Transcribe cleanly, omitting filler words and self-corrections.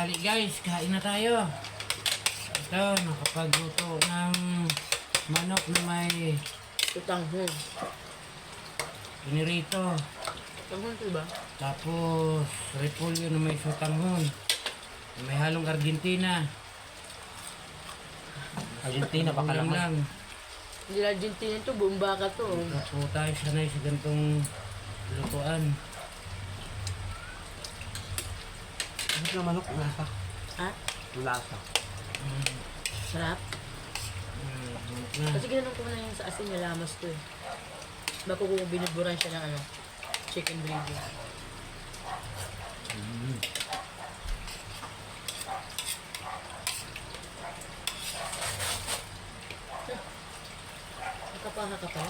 tanghali guys, kain na tayo. Ito, nakapagluto ng manok na may Tutanghon. pinirito. Tutanghon ito ba? Tapos repolyo na may sutanghon. May halong Argentina. Argentina, baka Ulam naman. lang. Hindi na Argentina ito, buong baka to. Hindi po tayo sanay sa ganitong lutuan. Ano na manok? Lasa. Ha? Lasa. Sarap. Manok na. Kasi ginanong ko na yung sa asin niya lamas to eh. Bako ko binuburan siya ng ano, chicken breading. Nakapaha ka pa?